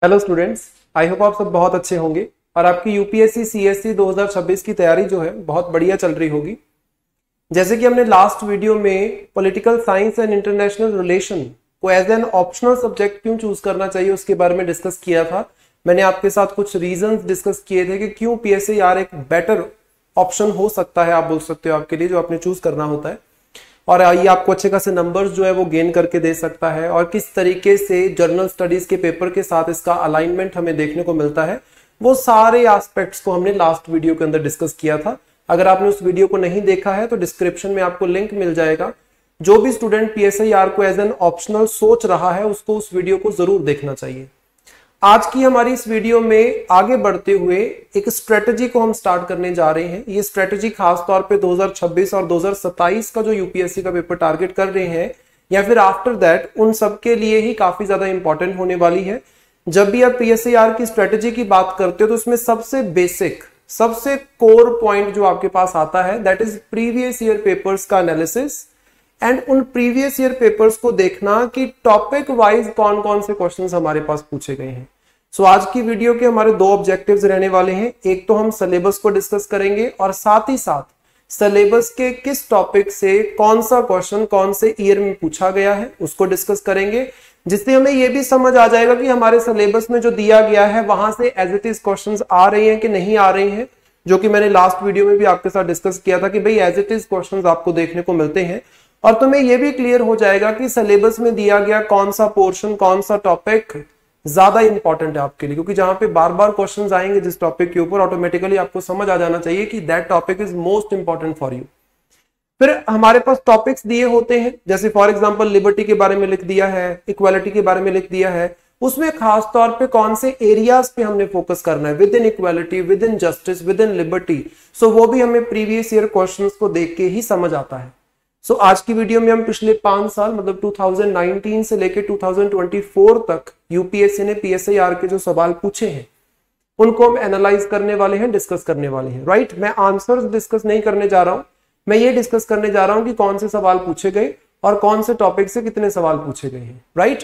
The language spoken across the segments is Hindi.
हेलो स्टूडेंट्स, आई होप आप सब बहुत अच्छे होंगे और आपकी यूपीएससी सीएससी 2026 की तैयारी जो है बहुत बढ़िया चल रही होगी। जैसे कि हमने लास्ट वीडियो में political science and international relation को एज एन ऑप्शनल सब्जेक्ट क्यों चूज करना चाहिए उसके बारे में डिस्कस किया था। मैंने आपके साथ कुछ रीजंस डिस्कस किए थे कि क्यों पीएसआईआर एक बेटर ऑप्शन हो सकता है, आप बोल सकते हो, आपके लिए जो आपने चूज करना होता है और ये आपको अच्छे खासे नंबर्स जो है वो गेन करके दे सकता है और किस तरीके से जर्नल स्टडीज के पेपर के साथ इसका अलाइनमेंट हमें देखने को मिलता है। वो सारे एस्पेक्ट्स को हमने लास्ट वीडियो के अंदर डिस्कस किया था। अगर आपने उस वीडियो को नहीं देखा है तो डिस्क्रिप्शन में आपको लिंक मिल जाएगा। जो भी स्टूडेंट पीएसआईआर को एज एन ऑप्शनल सोच रहा है उसको उस वीडियो को जरूर देखना चाहिए। आज की हमारी इस वीडियो में आगे बढ़ते हुए एक स्ट्रेटजी को हम स्टार्ट करने जा रहे हैं। ये स्ट्रेटजी खास तौर पे 2026 और 2027 का जो यूपीएससी का पेपर टारगेट कर रहे हैं या फिर आफ्टर दैट उन सब के लिए ही काफी ज्यादा इंपॉर्टेंट होने वाली है। जब भी आप पीएसआईआर की स्ट्रेटजी की बात करते हो तो उसमें सबसे बेसिक, सबसे कोर पॉइंट जो आपके पास आता है that is previous year papers का एनालिसिस एंड उन प्रीवियस ईयर पेपर्स को देखना कि टॉपिक वाइज कौन कौन से क्वेश्चंस हमारे पास पूछे गए हैं। सो आज की वीडियो के हमारे दो ऑब्जेक्टिव्स रहने वाले हैं। एक तो हम सिलेबस को डिस्कस करेंगे और साथ ही साथ सिलेबस के किस टॉपिक से कौन सा क्वेश्चन कौन से ईयर में पूछा गया है उसको डिस्कस करेंगे, जिससे हमें यह भी समझ आ जाएगा कि हमारे सिलेबस में जो दिया गया है वहां से एज इट इज क्वेश्चंस आ रहे हैं कि नहीं आ रहे हैं, जो कि मैंने लास्ट वीडियो में भी आपके साथ डिस्कस किया था कि भाई एज इट इज क्वेश्चंस आपको देखने को मिलते हैं और तुम्हें यह भी क्लियर हो जाएगा कि सिलेबस में दिया गया कौन सा पोर्शन कौन सा टॉपिक ज्यादा इंपॉर्टेंट है आपके लिए, क्योंकि जहां पे बार बार क्वेश्चंस आएंगे जिस टॉपिक के ऊपर ऑटोमेटिकली आपको समझ आ जाना चाहिए कि that topic is most important for you. फिर हमारे पास टॉपिक्स दिए होते हैं, जैसे फॉर एग्जांपल लिबर्टी के बारे में लिख दिया है, इक्वालिटी के बारे में लिख दिया है, उसमें खास तौर पे कौन से एरियाज पे हमने फोकस करना है within equality, within justice, within liberty. So वो भी हमें प्रीवियस ईयर क्वेश्चंस को देख के ही समझ आता है। सो आज की वीडियो में हम पिछले 5 साल मतलब 2019 से लेकर 2024 तक यूपीएससी ने पीएसआईआर के जो सवाल पूछे हैं उनको हम एनालाइज करने वाले हैं, डिस्कस करने वाले हैं। राइट, मैं आंसर्स डिस्कस नहीं करने जा रहा हूं, मैं ये डिस्कस करने जा रहा हूं कि कौन से सवाल पूछे गए और कौन से टॉपिक से कितने सवाल पूछे गए हैं। राइट,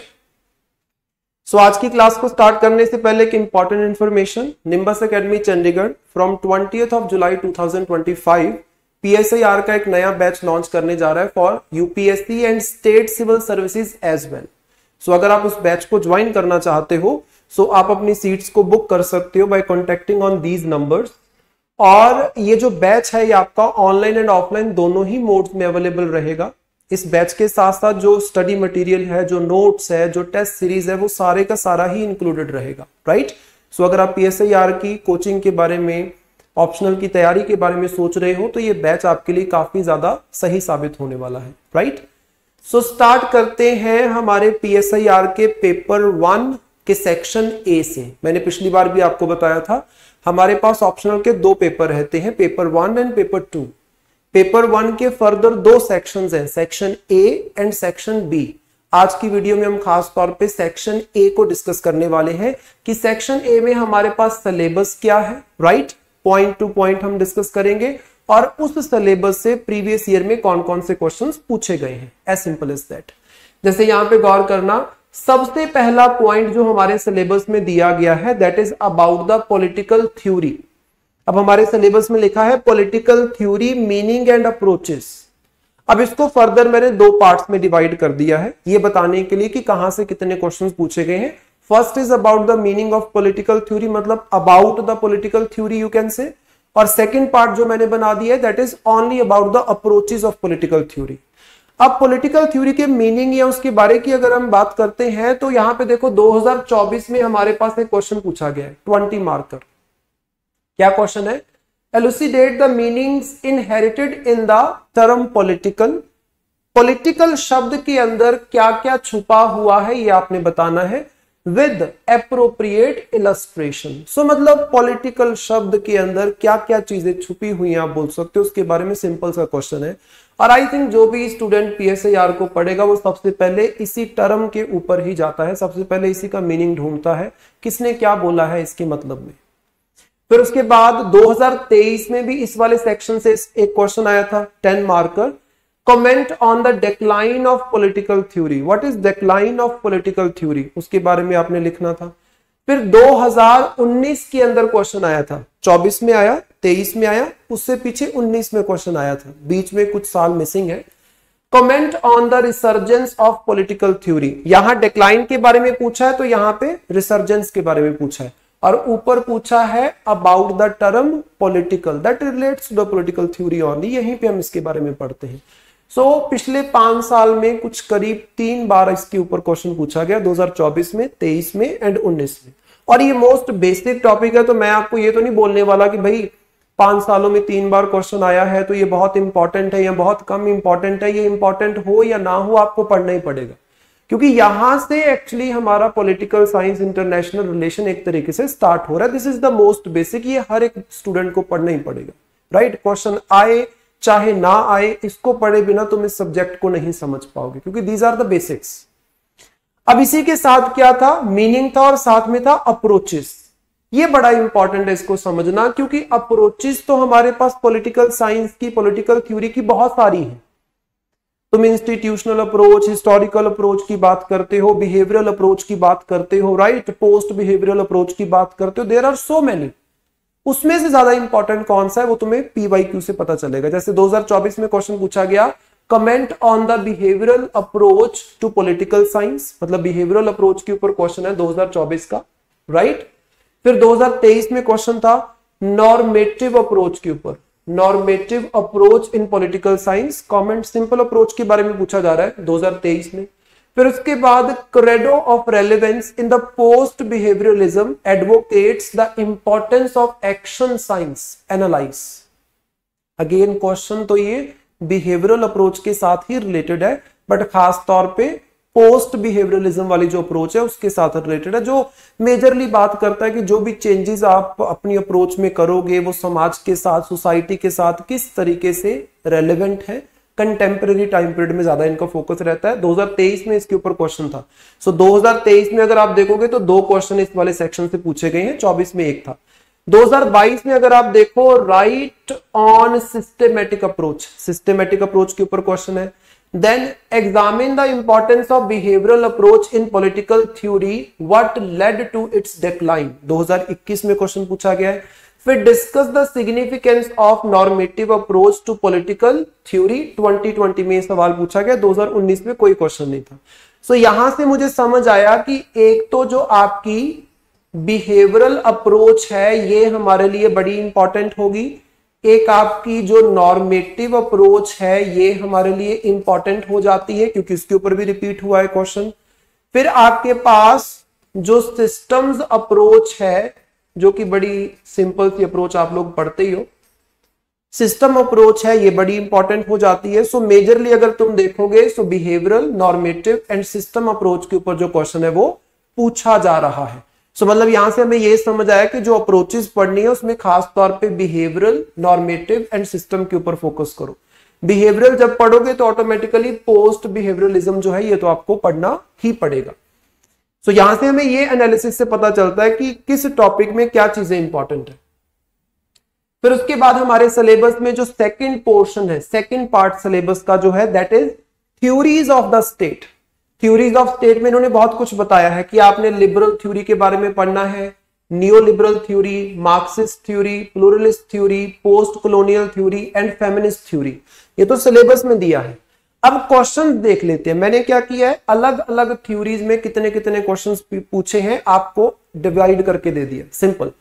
सो आज की क्लास को स्टार्ट करने से पहले एक important information, Nimbus academy Chandigarh from 20 July 2025 PSIR का एक नया बैच लॉन्च करने जा रहा है for UPSC and state civil services as well. So अगर आप उस बैच को ज्वाइन करना चाहते हो सो आप अपनी सीट्स को बुक कर सकते हो by contacting on these numbers. और ये जो बैच है ये आपका ऑनलाइन एंड ऑफलाइन दोनों ही मोड्स में अवेलेबल रहेगा। इस बैच के साथ साथ जो स्टडी मटेरियल है, जो नोट्स है, जो टेस्ट सीरीज है, वो सारे का सारा ही इंक्लूडेड रहेगा। राइट, सो अगर आप पीएसआईआर की कोचिंग के बारे में, ऑप्शनल की तैयारी के बारे में सोच रहे हो तो ये बैच आपके लिए काफी ज्यादा सही साबित होने वाला है। राइट, सो स्टार्ट करते हैं हमारे पीएसआईआर के पेपर 1 के सेक्शन ए से। मैंने पिछली बार भी आपको बताया था हमारे पास ऑप्शनल के 2 पेपर रहते हैं, पेपर 1 एंड पेपर 2। पेपर 1 के फर्दर 2 सेक्शंस हैं, section A and section B. आज की वीडियो में हम खास तौर पे सेक्शन ए को डिस्कस करने वाले हैं कि सेक्शन ए में हमारे पास सिलेबस क्या है। राइट, पॉइंट टू पॉइंट हम डिस्कस करेंगे और उस सिलेबस से प्रीवियस ईयर में कौन कौन से क्वेश्चंस पूछे गए हैं, एज सिंपल एज दैट। जैसे यहां पे गौर करना, सबसे पहला पॉइंट जो हमारे सिलेबस में दिया गया है that is about the political theory. अब हमारे सिलेबस में लिखा है political theory meaning and approaches. अब इसको फर्दर मैंने 2 पार्ट्स में डिवाइड कर दिया है ये बताने के लिए कि कहां से कितने क्वेश्चंस पूछे गए हैं। First is about the meaning of political theory, मतलब about the political theory you can say. और सेकंड पार्ट जो मैंने बना दिया है that is only about the approaches of political theory. अब पॉलिटिकल थ्योरी के मीनिंग या उसके बारे की अगर हम बात करते हैं तो यहां पे देखो 2024 में हमारे पास एक क्वेश्चन पूछा गया है 20 मार्कर। क्या क्वेश्चन है? Elucidate the meanings inherited in the term political. Political शब्द के अंदर क्या क्या छुपा हुआ है ये आपने बताना है विद एप्रोप्रिएट इलस्ट्रेशन। सो मतलब पॉलिटिकल शब्द के अंदर क्या क्या चीजें छुपी हुई हैं आप बोल सकते हो, उसके बारे में सिंपल सा क्वेश्चन है। और आई थिंक जो भी स्टूडेंट पीएसआईआर को पढ़ेगा वो सबसे पहले इसी टर्म के ऊपर ही जाता है, सबसे पहले इसी का मीनिंग ढूंढता है, किसने क्या बोला है इसके मतलब में। फिर उसके बाद 2023 में भी इस वाले सेक्शन से एक क्वेश्चन आया था 10 marker, comment on the decline of political theory. What is decline of political theory, उसके बारे में आपने लिखना था। फिर 2019 के अंदर क्वेश्चन आया था, 24 में आया, 23 में आया, उससे पीछे 19 में क्वेश्चन आया था, बीच में कुछ साल मिसिंग है। Comment on the resurgence of political theory, यहां डिक्लाइन के बारे में पूछा है तो यहां पे रिसर्जेंस के बारे में पूछा है, और ऊपर पूछा है about the term political that relates to the political theory only, यहीं पे हम इसके बारे में पढ़ते हैं। पिछले 5 साल में कुछ करीब 3 बार इसके ऊपर क्वेश्चन पूछा गया, 2024 में, 23 में एंड 19 में। और ये मोस्ट बेसिक टॉपिक है, तो मैं आपको ये तो नहीं बोलने वाला कि भाई 5 सालों में 3 बार क्वेश्चन आया है तो ये बहुत इंपॉर्टेंट है या बहुत कम इंपॉर्टेंट है। ये इंपॉर्टेंट हो या ना हो आपको पढ़ना ही पड़ेगा, क्योंकि यहां से एक्चुअली हमारा पॉलिटिकल साइंस इंटरनेशनल रिलेशन एक तरीके से स्टार्ट हो रहा है। This is the most basic, ये हर एक स्टूडेंट को पढ़ना ही पड़ेगा, राइट। क्वेश्चन आए चाहे ना आए, इसको पढ़े बिना तुम इस सब्जेक्ट को नहीं समझ पाओगे, क्योंकि दीज आर द बेसिक्स। अब इसी के साथ क्या था, मीनिंग था, और साथ में था अप्रोचेस। ये बड़ा इंपॉर्टेंट है इसको समझना, क्योंकि अप्रोचेस तो हमारे पास पॉलिटिकल साइंस की, पॉलिटिकल थ्योरी की बहुत सारी है। तुम इंस्टीट्यूशनल अप्रोच, हिस्टोरिकल अप्रोच की बात करते हो, बिहेवियरल अप्रोच की बात करते हो, राइट, पोस्ट बिहेवियरल अप्रोच की बात करते हो, देयर आर सो मेनी। उसमें से ज्यादा इंपॉर्टेंट कौन सा है वो तुम्हें पीवाईक्यू से पता चलेगा। जैसे 2024 में क्वेश्चन पूछा गया, comment on the behavioural approach to political science, मतलब बिहेवियरल अप्रोच के ऊपर क्वेश्चन है 2024 का, राइट। फिर 2023 में क्वेश्चन था नॉर्मेटिव अप्रोच के ऊपर, normative approach in political science, comment simple approach के बारे में पूछा जा रहा है 2023 में। फिर उसके बाद credo of relevance in the post behaviourism advocates the importance of action science analyse. Again question तो ये बिहेवियरल अप्रोच के साथ ही रिलेटेड है, बट खास तौर पे पोस्ट बिहेवियरलिज्म वाली जो अप्रोच है उसके साथ रिलेटेड है, जो मेजरली बात करता है कि जो भी चेंजेस आप अपनी अप्रोच में करोगे वो समाज के साथ, सोसाइटी के साथ किस तरीके से रेलेवेंट है। कंटेम्परेरी टाइम पीरियड में ज्यादा इनका फोकस रहता है। 2023 में इसके ऊपर क्वेश्चन था। 2023 में अगर आप देखोगे तो 2 क्वेश्चन इस वाले सेक्शन से पूछे गए हैं, 24 में 1 था। 2022 में अगर आप देखो, write on systematic approach, systematic approach के ऊपर क्वेश्चन है। Then examine the importance of behavioural approach in political theory, what led to its decline, 2021 में क्वेश्चन पूछा गया है। फिर discuss the significance of normative approach to political theory, 2020 में सवाल पूछा गया, 2019 में कोई क्वेश्चन नहीं था। सो यहां से मुझे समझ आया कि एक तो जो आपकी बिहेवियरल अप्रोच है ये हमारे लिए बड़ी इंपॉर्टेंट होगी, एक आपकी जो नॉर्मेटिव अप्रोच है ये हमारे लिए इंपॉर्टेंट हो जाती है क्योंकि इसके ऊपर भी रिपीट हुआ है क्वेश्चन। फिर आपके पास जो सिस्टम्स अप्रोच है, जो कि बड़ी सिंपल सी अप्रोच आप लोग पढ़ते ही हो, सिस्टम अप्रोच है, ये बड़ी इंपॉर्टेंट हो जाती है। सो मेजरली अगर तुम देखोगे so behavioural, normative and system approach के ऊपर जो क्वेश्चन है वो पूछा जा रहा है। सो मतलब यहां से हमें ये समझ आया कि जो अप्रोचेस पढ़नी है उसमें खास तौर पे बिहेवियरल, नॉर्मेटिव एंड सिस्टम के ऊपर फोकस करो। बिहेवियरल जब पढ़ोगे तो ऑटोमेटिकली पोस्ट बिहेवियरलिज्म जो है ये तो आपको पढ़ना ही पड़ेगा। सो यहां से हमें ये एनालिसिस से पता चलता है कि किस टॉपिक में क्या चीजें इंपॉर्टेंट है। फिर उसके बाद हमारे सिलेबस में जो सेकंड पोर्शन है, सेकंड पार्ट सिलेबस का जो है that is theories of the state. Theories of state में इन्होंने बहुत कुछ बताया है कि आपने लिबरल थ्योरी के बारे में पढ़ना है, neo liberal theory, Marxist theory, pluralist theory, post colonial theory and feminist theory, ये तो सिलेबस में दिया है। अब क्वेश्चंस देख लेते हैं। मैंने क्या किया है, अलग अलग थ्योरीज में कितने कितने क्वेश्चंस पूछे हैं आपको डिवाइड करके दे दिया। सिंपल,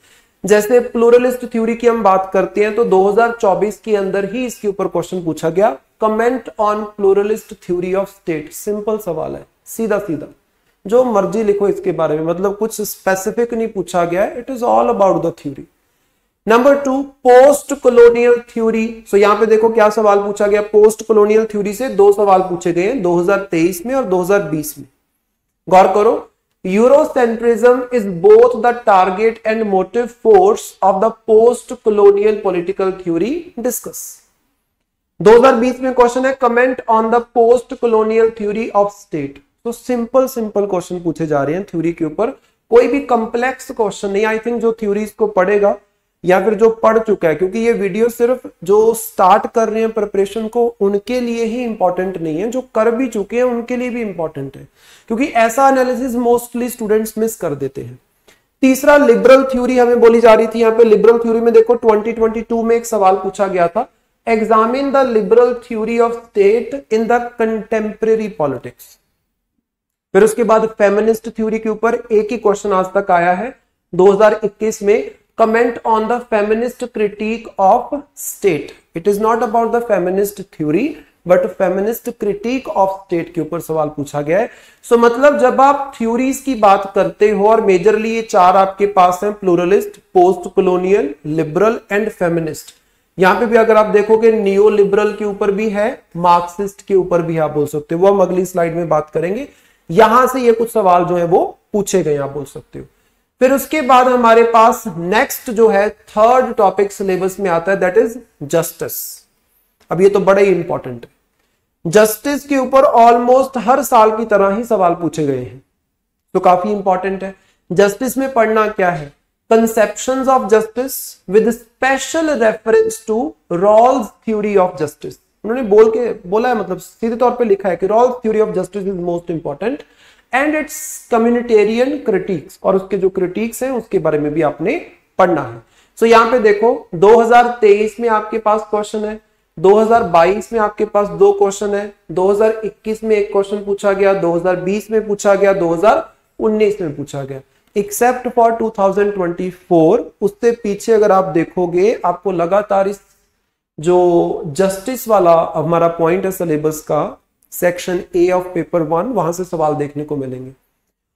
जैसे प्लूरलिस्ट थ्योरी की हम बात करते हैं तो 2024 के अंदर ही इसके ऊपर क्वेश्चन पूछा गया, comment on pluralist theory of state. Simple सवाल है, सीधा सीधा जो मर्जी लिखो इसके बारे में, मतलब कुछ स्पेसिफिक नहीं पूछा गया है, it is all about the theory. Number 2, post colonial theory. So यहां पे देखो क्या सवाल पूछा गया, पोस्ट कॉलोनियल थ्योरी से 2 सवाल पूछे गए हैं 2023 में और 2020 में। गौर करो, Eurocentrism is both the target and motive force of the post colonial political theory discuss. 2020 में क्वेश्चन है, comment on the post colonial theory of state. तो सिंपल सिंपल क्वेश्चन पूछे जा रहे हैं थ्योरी के ऊपर, कोई भी कंप्लेक्स क्वेश्चन नहीं। आई थिंक जो थ्योरीज को पढ़ेगा या फिर जो पढ़ चुका है, क्योंकि ये वीडियो सिर्फ जो स्टार्ट कर रहे हैं प्रिपरेशन को उनके लिए ही इंपॉर्टेंट नहीं है, जो कर भी चुके हैं उनके लिए भी इंपॉर्टेंट है, क्योंकि ऐसा एनालिसिस मोस्टली स्टूडेंट्स मिस कर देते हैं। तीसरा लिबरल थ्योरी हमें बोली जा रही थी। यहाँ पे लिबरल थ्योरी में देखो 2022 में एक सवाल पूछा गया था, examine the liberal theory of state in the contemporary politics. फिर उसके बाद फेमिनिस्ट थ्योरी के ऊपर एक ही क्वेश्चन आज तक आया है 2021 में, comment on the feminist critic of state. It is not about the feminist theory but feminist critic of state के ऊपर सवाल पूछा गया है। सो मतलब जब आप थ्योरीज की बात करते हो, और मेजरली ये चार आपके पास हैं, pluralist, post colonial, liberal and feminist. यहां पे भी अगर आप देखोगे नियो लिबरल के ऊपर भी है, मार्क्सिस्ट के ऊपर भी आप बोल सकते हो, वो हम अगली स्लाइड में बात करेंगे। यहां से ये कुछ सवाल जो है वो पूछे गए, आप बोल सकते हो। फिर उसके बाद हमारे पास नेक्स्ट जो है थर्ड टॉपिक सिलेबस में आता है, दैट इज जस्टिस। अब ये तो बड़ा ही इंपॉर्टेंट है। जस्टिस के ऊपर ऑलमोस्ट हर साल की तरह ही सवाल पूछे गए हैं, तो काफी इंपॉर्टेंट है। जस्टिस में पढ़ना क्या है, conceptions of justice with special reference to Rawls theory of justice. उन्होंने बोला है, मतलब सीधे तौर पे लिखा है कि Rawls theory of justice is most important and its communitarian critics, और उसके जो क्रिटिक्स हैं उसके बारे में भी आपने पढ़ना है। सो यहां पे देखो 2023 में आपके पास क्वेश्चन है, 2022 में आपके पास 2 क्वेश्चन है, 2021 में एक क्वेश्चन पूछा गया, 2020 में पूछा गया, 2019 में पूछा गया, एक्सेप्ट फॉर 2024। उससे पीछे अगर आप देखोगे आपको लगातार इस जो जस्टिस वाला हमारा पॉइंट है सिलेबस का, सेक्शन ए ऑफ पेपर 1, वहां से सवाल देखने को मिलेंगे।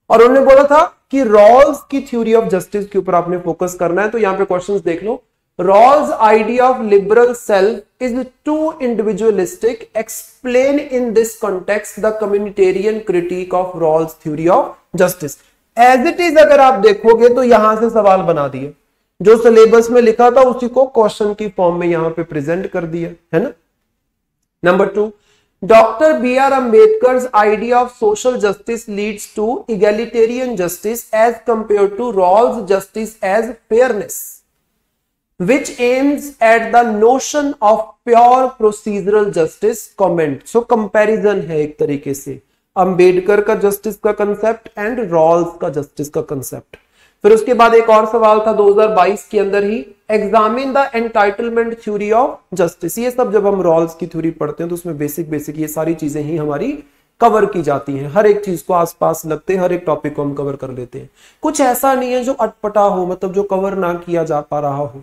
और उन्होंने बोला था कि रॉल्स की थ्योरी ऑफ जस्टिस के ऊपर आपने फोकस करना है, तो यहां पे क्वेश्चंस देख लो। Rawls idea of liberal self is too individualistic, explain in this context the communitarian critique of Rawls theory of justice. As it is अगर आप देखोगे तो यहां से सवाल बना दिए, जो सिलेबस में लिखा था उसी को क्वेश्चन की फॉर्म में यहां पे प्रेजेंट कर दिया है ना। Number 2, Dr. B.R. Ambedkar's idea of social justice leads to egalitarian justice as compared to Rawls' justice as fairness, which aims at the notion of pure procedural justice. Comment. So comparison है एक तरीके से अंबेडकर का जस्टिस का कंसेप्ट एंड रॉल्स का जस्टिस का कंसेप्ट। फिर उसके बाद एक और सवाल था 2022 के अंदर ही, examine the entitlement theory of justice. ये सब जब हम रॉल्स की थ्योरी पढ़ते हैं तो उसमें बेसिक ये सारी चीजें ही हमारी कवर की जाती हैं, हर एक चीज को आसपास लगते हैं, हर एक टॉपिक को हम कवर कर लेते हैं। कुछ ऐसा नहीं है जो अटपटा हो, मतलब जो कवर ना किया जा पा रहा हो।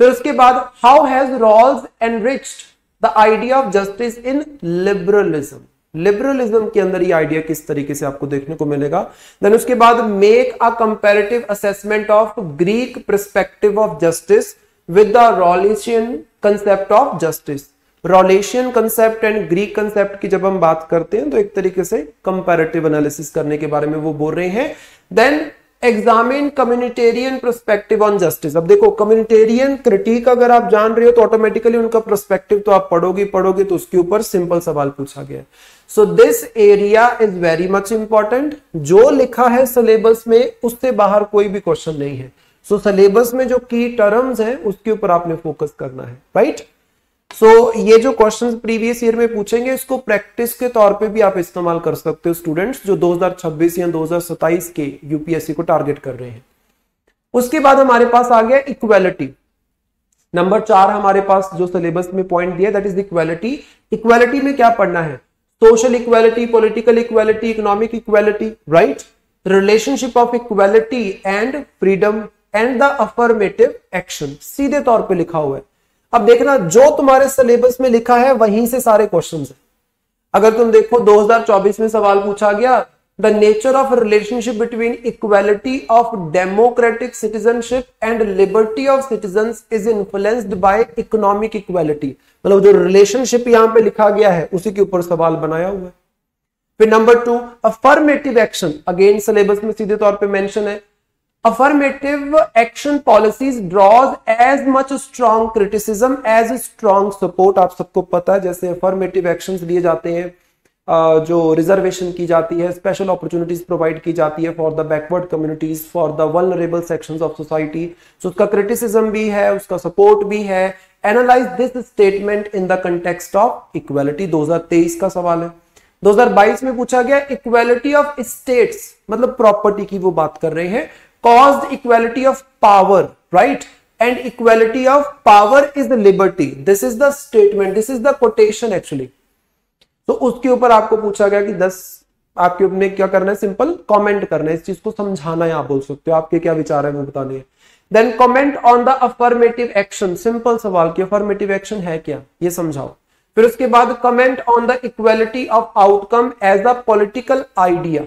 फिर उसके बाद how has Rawls enriched the idea of justice in liberalism. Liberalism के अंदर ये आइडिया किस तरीके से आपको देखने को मिलेगा। देन उसके बाद make a comparative assessment of Greek perspective of justice with the Rawlsian concept of justice. Rawlsian concept and Greek concept की जब हम बात करते हैं तो एक तरीके से कंपैरेटिव एनालिसिस करने के बारे में वो बोल रहे हैं। Then examine communitarian perspective on justice. अब देखो कम्युनिटेरियन क्रिटिक अगर आप जान रहे हो तो ऑटोमेटिकली उनका पर्सपेक्टिव तो आप पढ़ोगे तो उसके ऊपर सिंपल सवाल पूछा गया। So this area is very much important. जो लिखा है सिलेबस में उससे बाहर कोई भी क्वेश्चन नहीं है। सो सिलेबस में जो की टर्म्स हैं उसके ऊपर आपने फोकस करना है, राइट। सो ये जो क्वेश्चंस प्रीवियस ईयर में पूछेंगे इसको प्रैक्टिस के तौर पे भी आप इस्तेमाल कर सकते हो स्टूडेंट्स जो 2026 या 2027 के यूपीएससी को टारगेट कर रहे हैं। उसके बाद हमारे पास आ गया इक्वालिटी। नंबर 4 हमारे पास जो सिलेबस में पॉइंट दिया दैट इज इक्वालिटी। इक्वालिटी में क्या पढ़ना है, social equality, political equality, economic equality, right, relationship of equality and freedom and the affirmative action, सीधे तौर पे लिखा हुआ है। अब देखना जो तुम्हारे सिलेबस में लिखा है वहीं से सारे क्वेश्चंस हैं। अगर तुम देखो 2024 में सवाल पूछा गया, the nature of relationship between equality of democratic citizenship and liberty of citizens is influenced by economic equality. मतलब जो रिलेशनशिप यहां पे लिखा गया है उसी के ऊपर सवाल बनाया हुआ है। फिर number 2 affirmative action, again syllabus में सीधे तौर पे मेंशन है। Affirmative action policies draws as much strong criticism as strong support। आप सबको पता है जैसे affirmative actions लिए जाते हैं, जो रिजर्वेशन की जाती है, स्पेशल अपॉर्चुनिटीज प्रोवाइड की जाती है for the backward communities, for the vulnerable sections of society. So उसका क्रिटिसिज्म भी है, उसका सपोर्ट भी है। Analyse this statement in the context of equality, 2023 का सवाल है। 2022 में पूछा गया इक्वालिटी ऑफ स्टेट्स, मतलब प्रॉपर्टी की वो बात कर रहे हैं, caused equality of power, right? And equality of power is the liberty. This is the statement, this is the quotation actually. तो उसके ऊपर आपको पूछा गया कि 10 आपके ऊपर क्या करना है, सिंपल कमेंट करना है, इस चीज को समझाना है, आप बोल सकते हो आपके क्या विचार है वो बताने हैं। Then comment on the affirmative action, simple सवाल कि अफर्मेटिव एक्शन है क्या ये समझाओ। फिर उसके बाद comment on the equality of outcome as a political idea,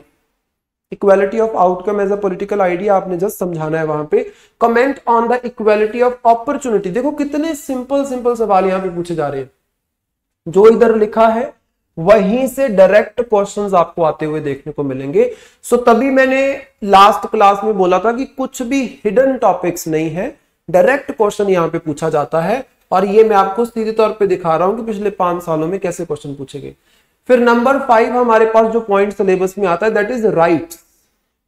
equality of outcome as a political idea आपने जस्ट समझाना है वहां पे। Comment on the equality of opportunity, देखो कितने सिंपल सिंपल सवाल यहां पे पूछे जा रहे हैं, जो इधर लिखा है वहीं से डायरेक्ट क्वेश्चंस आपको आते हुए देखने को मिलेंगे। सो तभी मैंने लास्ट क्लास में बोला था कि कुछ भी हिडन टॉपिक्स नहीं है, डायरेक्ट क्वेश्चन यहां पे पूछा जाता है, और ये मैं आपको सीधे तौर पे दिखा रहा हूं कि पिछले 5 सालों में कैसे क्वेश्चन पूछे गए। फिर नंबर 5 हमारे पास जो पॉइंट सिलेबस में आता है that is rights,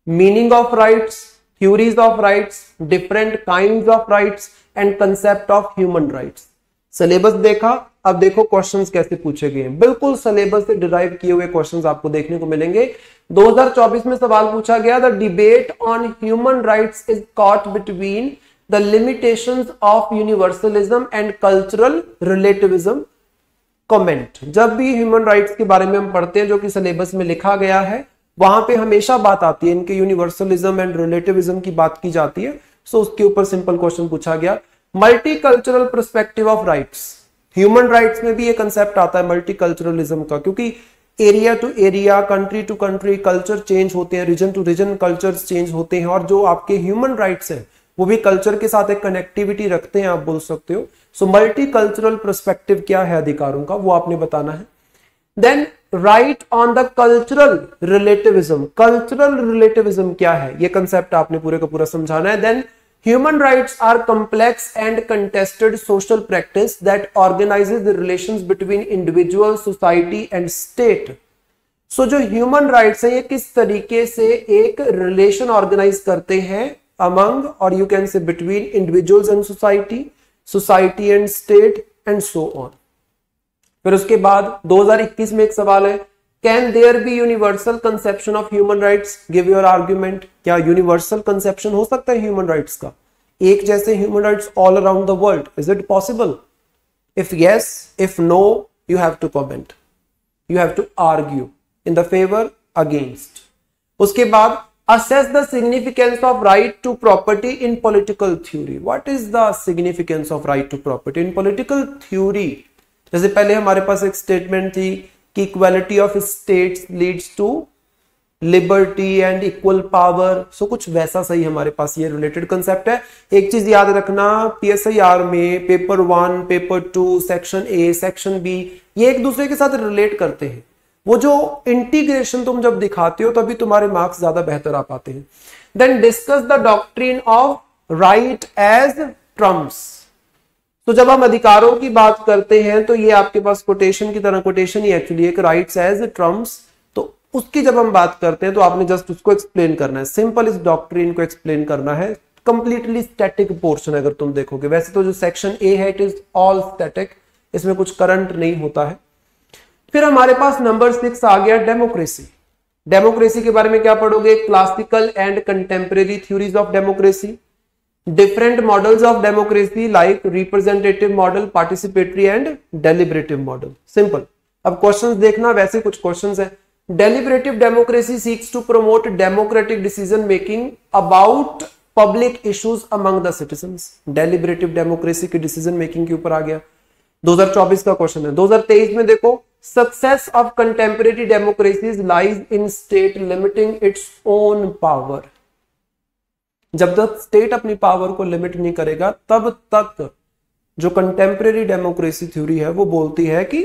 meaning of rights, theories of rights, different kinds of rights and concept of human rights. Syllabus देखा, अब देखो क्वेश्चंस कैसे पूछे गए हैं, बिल्कुल सिलेबस से डिराइव किए हुए क्वेश्चंस आपको देखने को मिलेंगे। 2024 में सवाल पूछा गया, the debate on human rights is caught between the limitations of universalism and cultural relativism. Comment, जब भी ह्यूमन राइट्स के बारे में हम पढ़ते हैं जो कि सिलेबस में लिखा गया है, वहां पे हमेशा बात आती है इनके यूनिवर्सलिज्म एंड रिलेटिविज्म की बात की जाती है। सो उसके ऊपर सिंपल क्वेश्चन पूछा गया। Multicultural perspective of rights, human rights में भी ये कंसेप्ट आता है मल्टीकल्चरलिज्म का, क्योंकि area to area, country to country culture change होते हैं, region to region cultures change होते हैं, और जो आपके ह्यूमन राइट्स हैं वो भी कल्चर के साथ एक कनेक्टिविटी रखते हैं, आप बोल सकते हो। सो मल्टीकल्चरल पर्सपेक्टिव क्या है अधिकारों का, वो आपने बताना है। Then write on the cultural relativism, cultural relativism क्या है ये कंसेप्ट आपने पूरे का पूरा समझाना है। Then human rights are complex and contested social practice that organizes the relations between individual, society and state. So जो human rights है ये किस तरीके से एक relation organize करते हैं among, or you can say between individuals and society, society and state and so on. फिर उसके बाद 2021 में एक सवाल है, Can there be universal conception of human rights? Give your argument. क्या universal conception हो सकता है human rights का, एक जैसे human rights all around the world? Is it possible? If yes, if no, you have to comment. You have to argue in the favor, against. उसके बाद assess the significance of right to property in political theory. What is the significance of right to property in political theory? जैसे पहले हमारे पास एक स्टेटमेंट थी कि equality of states leads to liberty and equal power. So कुछ वैसा सही हमारे पास ये रिलेटेड कंसेप्ट है। एक चीज याद रखना, PSIR में paper 1, paper 2, section A, section B ये एक दूसरे के साथ रिलेट करते हैं। वो जो इंटीग्रेशन तुम जब दिखाते हो तभी तुम्हारे मार्क्स ज्यादा बेहतर आ पाते हैं। Then discuss the doctrine of right as trumps. तो जब हम अधिकारों की बात करते हैं तो ये आपके पास कोटेशन की तरह, कोटेशन ही एक्चुअली एक राइट्स एज ट्रम्प्स, तो उसकी जब हम बात करते हैं तो आपने जस्ट उसको एक्सप्लेन करना है, सिंपल इस डॉक्ट्रिन को एक्सप्लेन करना है। कंप्लीटली स्टैटिक पोर्शन अगर तुम देखोगे, वैसे तो जो सेक्शन A है इट इज ऑल स्टैटिक, इसमें कुछ करंट नहीं होता है। फिर हमारे पास नंबर 6 आ गया डेमोक्रेसी। डेमोक्रेसी के बारे में क्या पढ़ोगे, classical and contemporary theories of democracy, different models of democracy like representative model, participatory and deliberative model. Simple. अब क्वेश्चंस देखना, वैसे कुछ क्वेश्चंस हैं। deliberative democracy seeks to promote democratic decision making about public issues among the citizens. deliberative democracy की decision making के ऊपर आ गया। 2024 का क्वेश्चन है। 2023 में देखो, success of contemporary democracies lies in state limiting its own power. जब तक स्टेट अपनी पावर को लिमिट नहीं करेगा तब तक जो कंटेम्परेरी डेमोक्रेसी थ्योरी है वो बोलती है कि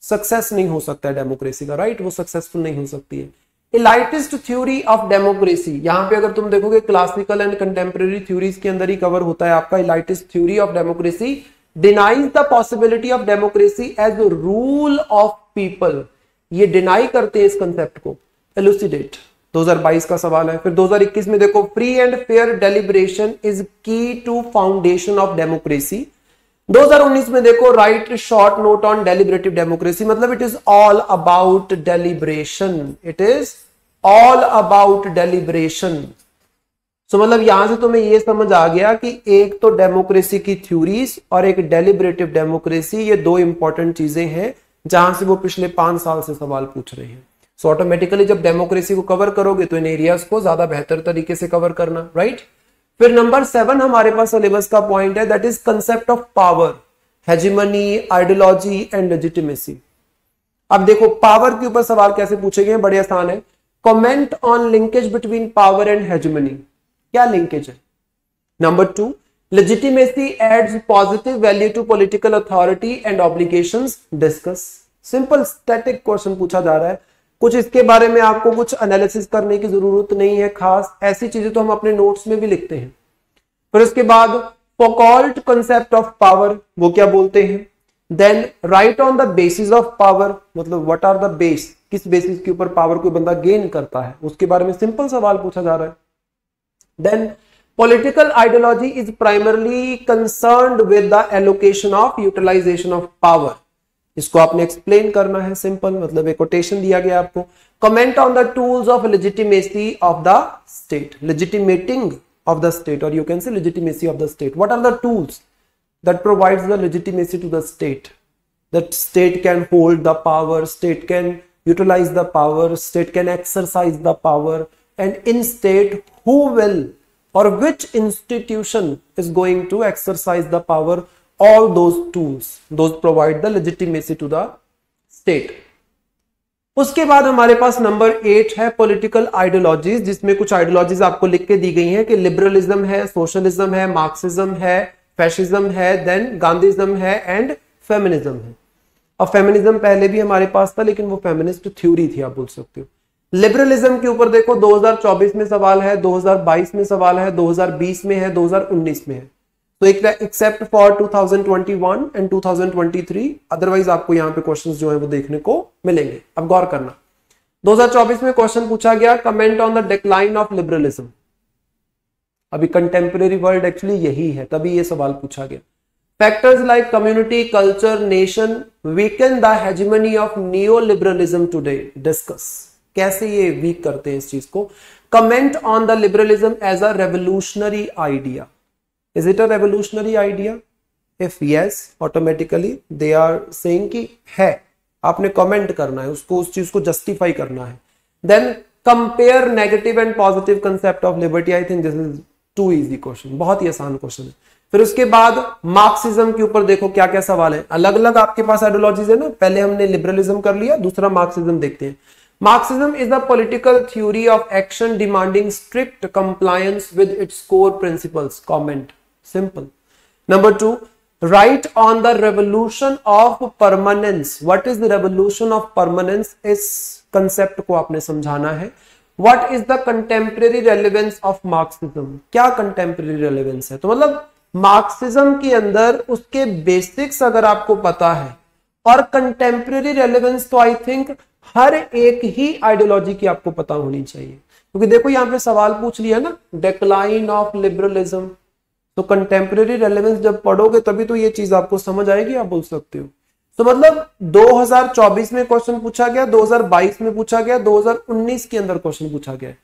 सक्सेस नहीं हो सकता है डेमोक्रेसी का, राइट, वो सक्सेसफुल नहीं हो सकती है। एलाइटिस्ट थ्योरी ऑफ डेमोक्रेसी, यहां पे अगर तुम देखोगे क्लासिकल एंड कंटेम्परेरी थ्योरीज के अंदर ही कवर होता है आपका elitist theory of democracy. Denies the possibility of democracy as rule of people, ये डिनाई करते हैं इस कंसेप्ट को। एलुसिडेट 2022 का सवाल है। फिर 2021 में देखो, free and fair deliberation is key to foundation of democracy. 2019 में देखो, write short note on deliberative democracy, मतलब it is all about deliberation, it is all about deliberation. So मतलब यहां से तुम्हें ये समझ आ गया कि एक तो डेमोक्रेसी की थ्योरीज और एक डेलिब्रेटिव डेमोक्रेसी, ये दो इंपॉर्टेंट चीजें हैं जहां से वो पिछले 5 साल से सवाल पूछ रहे हैं। सो ऑटोमेटिकली जब डेमोक्रेसी को कवर करोगे तो इन एरियाज को ज्यादा बेहतर तरीके से कवर करना, राइट। फिर नंबर 7 हमारे पास सिलेबस का पॉइंट है, that is concept of power, hegemony, ideology and legitimacy. अब देखो पावर के ऊपर सवाल कैसे पूछे गए, बड़े आसान है। Comment on linkage between power and hegemony, क्या लिंकेज है। Number 2, legitimacy adds positive value to political authority and obligations, discuss. Simple static question पूछा जा रहा है, कुछ इसके बारे में आपको कुछ एनालिसिस करने की जरूरत नहीं है खास, ऐसी चीजें तो हम अपने नोट्स में भी लिखते हैं। फिर उसके बाद फौकॉल्ट कंसेप्ट ऑफ पावर, वो क्या बोलते हैं। Then write on the basis of power, मतलब व्हाट आर द बेस, किस बेसिस के ऊपर पावर कोई बंदा गेन करता है, उसके बारे में सिंपल सवाल पूछा जा रहा है। Then political ideology is primarily concerned with the allocation of utilization of power. इसको आपने एक्सप्लेन करना है, सिंपल मतलब एक कोटेशन दिया गया आपको। Comment on the tools of legitimacy of the state, legitimating of the state, और you can say legitimacy of the state. What are the tools that provides the legitimacy to the state, that state can hold the power, state can utilize the power, state can exercise the power, and in state who will or which institution is going to exercise the power, all those tools, those provide the legitimacy to the state. उसके बाद हमारे पास नंबर 8 है पॉलिटिकल आइडियोलॉजीज, जिसमें कुछ आइडियोलॉजीज आपको लिख के दी गई हैं कि लिबरलिज्म है, सोशलिज्म है, मार्क्सिज्म है, फैशिज्म है, देन गांधीज्म है एंड फेमिनिज्म है। अब फेमिनिज्म पहले भी हमारे पास था लेकिन वो फेमिनिस्ट थ्योरी थी, आप बोल सकते हो। लिबरलिज्म के ऊपर देखो 2024 में सवाल है, 2022 में सवाल है, 2020 में है, 2019 में है। तो एक्सेप्ट फॉर 2021 एंड 2023, अदरवाइज आपको यहाँ पे क्वेश्चंस जो है वो देखने को मिलेंगे। अब गौर करना, 2024 में क्वेश्चन पूछा गया comment on the decline of liberalism. अभी कंटेम्परेरी वर्ल्ड एक्चुअली यही है, तभी ये सवाल पूछा गया। Factors like community, culture, nation weaken the hegemony of neo liberalism today, discuss. कैसे ये वीक करते हैं इस चीज को। Comment on the liberalism as a revolutionary idea, is it a revolutionary idea? If yes, automatically they are saying कि है, आपने कमेंट करना है उसको, उस चीज को जस्टिफाई करना है। Then compare negative and positive concept of liberty, I think this is too easy question, बहुत ही आसान क्वेश्चन है। फिर उसके बाद मार्क्सिज्म के ऊपर देखो क्या क्या सवाल है, अलग अलग आपके पास आइडियोलॉजीज है ना, पहले हमने लिबरलिज्म कर लिया, दूसरा मार्क्सिज्म देखते हैं। Marxism is the political theory of action demanding strict compliance with its core principles. Comment. Simple. Number 2, write on the revolution of permanence. What is the revolution of permanence? इस concept को आपने समझाना है। What is the contemporary relevance of Marxism? क्या contemporary relevance है? तो मतलब Marxism के अंदर उसके basics अगर आपको पता है, और contemporary relevance तो आई थिंक हर एक ही आइडियोलॉजी की आपको पता होनी चाहिए, क्योंकि देखो यहां पे सवाल पूछ लिया ना, डिक्लाइन ऑफ लिबरलिज्म, तो कंटेम्परेरी रेलेवेंस जब पढ़ोगे तभी तो ये चीज आपको समझ आएगी, आप बोल सकते हो। तो मतलब 2024 में क्वेश्चन पूछा गया, 2022 में पूछा गया, 2019 के अंदर क्वेश्चन पूछा गया।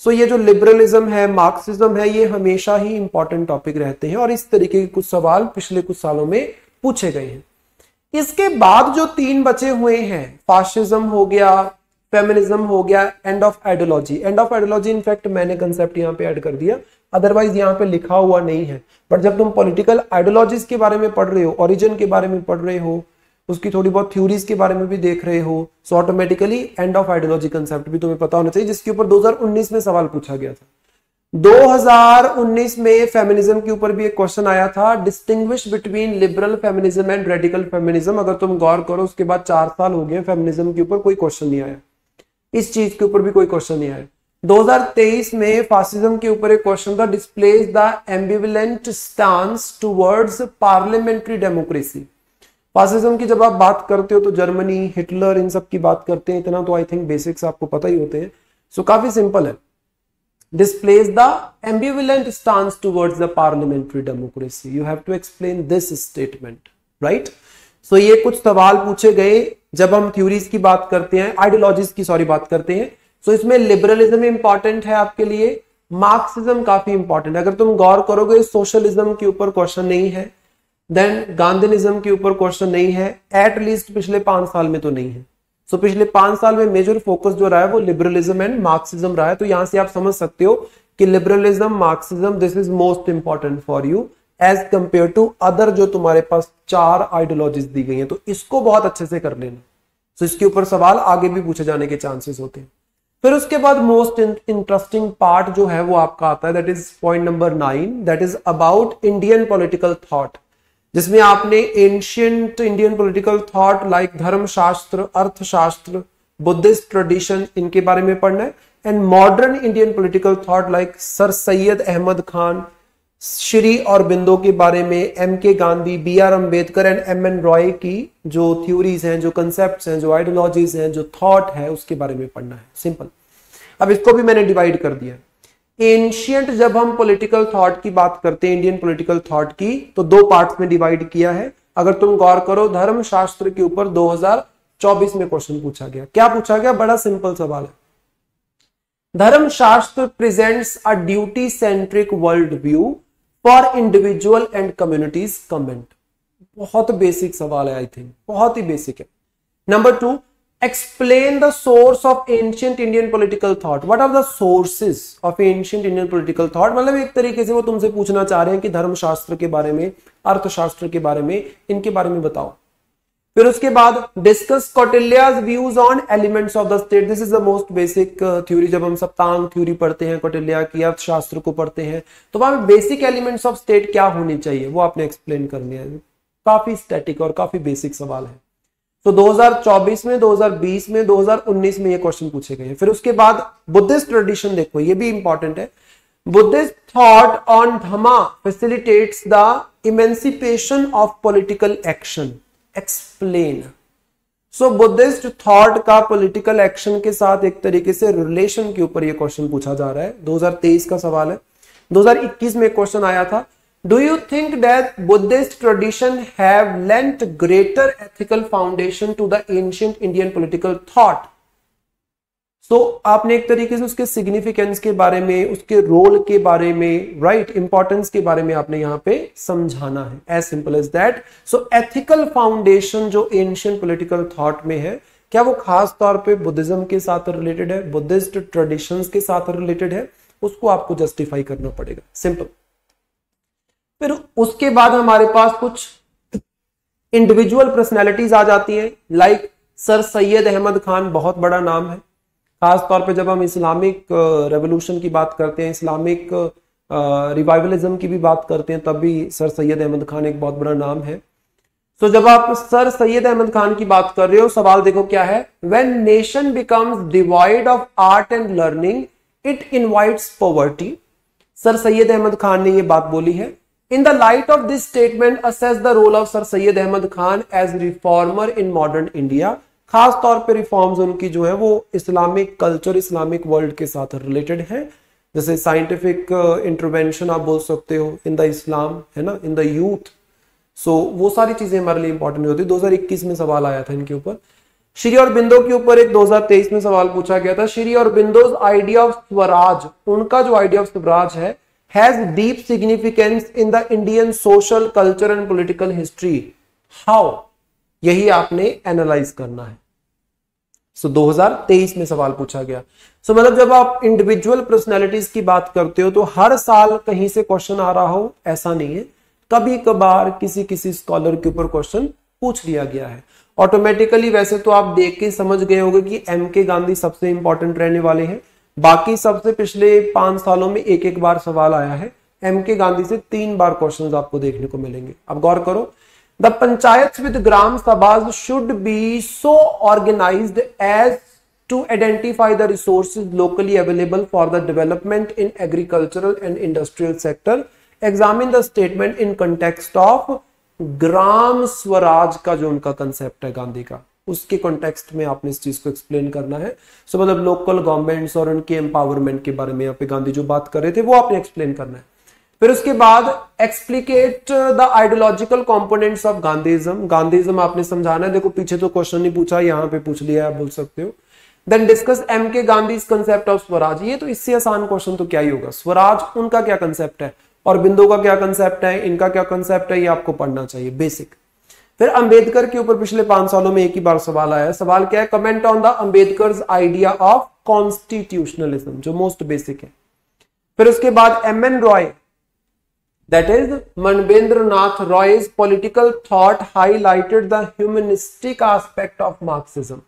सो ये जो लिबरलिज्म है, मार्क्सिज्म है, ये हमेशा ही इंपॉर्टेंट टॉपिक रहते हैं और इस तरीके के कुछ सवाल पिछले कुछ सालों में पूछे गए हैं। इसके बाद जो 3 बचे हुए हैं, फाशिज्म हो गया, फेमिनिज्म हो गया, end of ideology. End of ideology in fact मैंने कंसेप्ट यहाँ पे ऐड कर दिया, अदरवाइज यहाँ पे लिखा हुआ नहीं है, बट जब तुम पॉलिटिकल आइडियोलॉजीज के बारे में पढ़ रहे हो, ओरिजिन के बारे में पढ़ रहे हो, उसकी थोड़ी बहुत थ्योरीज के बारे में भी देख रहे हो, so automatically end of ideology concept भी तुम्हें पता होना चाहिए, जिसके ऊपर 2019 में सवाल पूछा गया था। 2019 में फेमिनिज्म के ऊपर भी एक क्वेश्चन आया था, distinguish between liberal feminism and radical feminism. अगर तुम गौर करो उसके बाद 4 साल हो गए, फेमिनिज्म के ऊपर कोई क्वेश्चन नहीं आया, इस चीज के ऊपर भी कोई क्वेश्चन नहीं आया। 2023 में फासिज्म के ऊपर एक क्वेश्चन था, displays the ambivalent stance towards parliamentary democracy. Fascism की जब आप बात करते हो तो जर्मनी, हिटलर, इन सब की बात करते हैं, इतना तो आई थिंक बेसिक्स आपको पता ही होते हैं। सो काफी सिंपल है, displays the ambivalent stance towards the parliamentary democracy. You have to explain this statement, right? So ये कुछ सवाल पूछे गए जब हम थ्योरीज की बात करते हैं, आइडियोलॉजीज की बात करते हैं। So इसमें लिबरलिज्म इंपॉर्टेंट है आपके लिए, मार्क्सिज्म काफी इंपॉर्टेंट है। अगर तुम गौर करोगे सोशलिज्म के ऊपर क्वेश्चन नहीं है, देन गांधीनिज्म के ऊपर क्वेश्चन नहीं है, एटलीस्ट पिछले 5 साल में तो नहीं है। सो पिछले 5 साल में मेजर फोकस जो रहा है वो लिबरलिज्म एंड मार्क्सिज्म रहा है। तो यहां से आप समझ सकते हो कि liberalism, marxism, this is most important for you as compare to other जो तुम्हारे पास 4 आइडियोलॉजीज दी गई हैं। तो इसको बहुत अच्छे से कर लेना। तो इसके ऊपर सवाल आगे भी पूछे जाने के चांसेस होते हैं। फिर उसके बाद मोस्ट इंटरेस्टिंग पार्ट जो है वो आपका आता है, that is point number 9, that is about Indian political thought, जिसमें आपने ancient Indian political thought like Dharmashastra, Arthashastra, Buddhist tradition, इनके बारे में पढ़ना है, and modern Indian political thought like sir Syed Ahmed Khan, Shri Aurobindo के बारे में, M K. Gandhi, B R. Ambedkar and M N. Roy की जो थ्योरीज हैं, जो कंसेप्ट्स हैं, जो आइडियोलॉजीज हैं, जो थॉट है, उसके बारे में पढ़ना है। सिंपल। अब इसको भी मैंने डिवाइड कर दिया। एंशियंट जब हम पॉलिटिकल थॉट की बात करते हैं, इंडियन पॉलिटिकल थॉट की, तो 2 पार्ट्स में डिवाइड किया है। अगर तुम गौर करो, धर्मशास्त्र के ऊपर 2024 में क्वेश्चन पूछा गया। क्या पूछा गया? बड़ा सिंपल सवाल है। Dharmashastra presents a duty centric world view for individual and communities comment. बहुत बेसिक सवाल है, आई थिंक बहुत ही बेसिक है। Number 2, explain the source of ancient Indian political thought. What are the sources of ancient Indian political thought? मतलब एक तरीके से वो तुमसे पूछना चाह रहे हैं कि धर्मशास्त्र के बारे में, अर्थशास्त्र के बारे में, इनके बारे में बताओ। फिर उसके बाद discuss Kautilya's views on elements of the state. This is the most basic theory. जब हम सप्तांग थ्योरी पढ़ते हैं, कौटिल्या की अर्थशास्त्र को पढ़ते हैं, तो वहां बेसिक एलिमेंट्स ऑफ स्टेट क्या होनी चाहिए वो आपने एक्सप्लेन करनी है। काफी स्टैटिक और काफी बेसिक सवाल है। तो 2024 में, 2020 में, 2019 में ये क्वेश्चन पूछे गए हैं। फिर उसके बाद बुद्धिस्ट ट्रेडिशन देखो, ये भी इंपॉर्टेंट है। Buddhist thought on Dhamma facilitates the emancipation of political action. Explain. So Buddhist thought का पॉलिटिकल एक्शन के साथ एक तरीके से रिलेशन के ऊपर ये क्वेश्चन पूछा जा रहा है। 2023 का सवाल है। 2021 में क्वेश्चन आया था, do you think that Buddhist tradition have lent greater ethical foundation to the ancient Indian political thought? So आपने एक तरीके से उसके सिग्निफिकेंस के बारे में, उसके रोल के बारे में, राइट, इंपॉर्टेंस के बारे में आपने यहां पे समझाना है। As simple as that. So ethical foundation जो एंशिएंट पॉलिटिकल थॉट में है, क्या वो खास तौर पे बुद्धिज्म के साथ रिलेटेड है, बुद्धिस्ट ट्रेडिशंस के साथ रिलेटेड है? उसको आपको जस्टिफाई करना पड़ेगा। सिंपल। फिर उसके बाद हमारे पास कुछ इंडिविजुअल पर्सनैलिटीज आ जाती हैं, लाइक सर सैयद अहमद खान, बहुत बड़ा नाम है। खास तौर पे जब हम इस्लामिक रेवोल्यूशन की बात करते हैं, इस्लामिक रिवाइवलिज्म की भी बात करते हैं, तब भी सर सैयद अहमद खान एक बहुत बड़ा नाम है। तो जब आप सर सैयद अहमद खान की बात कर रहे हो, सवाल देखो क्या है। When nation becomes devoid of art and learning it invites poverty. Sir Syed Ahmed Khan ने ये बात बोली है। In the light of this statement assess the role of sir Syed Ahmed Khan as reformer in modern India. खास तौर पे रिफॉर्म्स उनकी जो है वो इस्लामिक कल्चर, इस्लामिक वर्ल्ड के साथ रिलेटेड है। जैसे साइंटिफिक इंटरवेंशन आप बोल सकते हो इन द इस्लाम, है ना, इन द यूथ। सो वो सारी चीजें हमारे लिए इंपॉर्टेंट होती है। 2021 में सवाल आया था इनके ऊपर। श्री अरबिंदो के ऊपर एक 2023 में सवाल पूछा गया था। श्री अरबिंदोज आइडिया ऑफ स्वराज, उनका जो आइडिया ऑफ स्वराज है, has deep significance in the Indian social, culture and political history. How? यही आपने एनालाइज करना है। सो 2023 में सवाल पूछा गया। सो मतलब जब आप इंडिविजुअल पर्सनैलिटीज की बात करते हो तो हर साल कहीं से क्वेश्चन आ रहा हो ऐसा नहीं है। कभी कभार किसी स्कॉलर के ऊपर क्वेश्चन पूछ लिया गया है ऑटोमेटिकली। वैसे तो आप देख के समझ गए होंगे कि एम.के. गांधी सबसे इंपॉर्टेंट रहने वाले हैं। बाकी सबसे पिछले 5 सालों में एक बार सवाल आया है। एम.के. गांधी से 3 बार क्वेश्चन आपको देखने को मिलेंगे। अब गौर करो, The panchayats with gram sabhas should be so organized as to identify the resources locally available for the development in agricultural and industrial sector. Examine the statement in context of Gram Swaraj का जो उनका कंसेप्ट है गांधी का, उसके कॉन्टेक्स्ट में आपने इस चीज को एक्सप्लेन करना है। सो मतलब लोकल गवर्नमेंट्स और उनके एम्पावरमेंट के बारे में यहाँ पे गांधी जो बात कर रहे थे वो आपने एक्सप्लेन करना है। फिर उसके बाद explicate the ideological components of गांधीज्म। गांधीज्म आपने समझाना है। देखो पीछे तो क्वेश्चन नहीं पूछा, यहाँ पे पूछ लिया, आप बोल सकते हो। देन डिस्कस एम के गांधी कंसेप्ट ऑफ स्वराज। ये तो इससे आसान क्वेश्चन तो क्या ही होगा, स्वराज उनका क्या कंसेप्ट है और बिंदु का क्या कंसेप्ट है, इनका क्या कंसेप्ट है, ये आपको पढ़ना चाहिए बेसिक। फिर अंबेडकर के ऊपर पिछले 5 सालों में एक ही बार सवाल आया है। सवाल क्या है, comment on the Ambedkar's idea of constitutionalism, जो मोस्ट बेसिक है। फिर उसके बाद M N Roy, that is Manvendra Nath Roy's political thought highlighted the humanistic aspect of Marxism।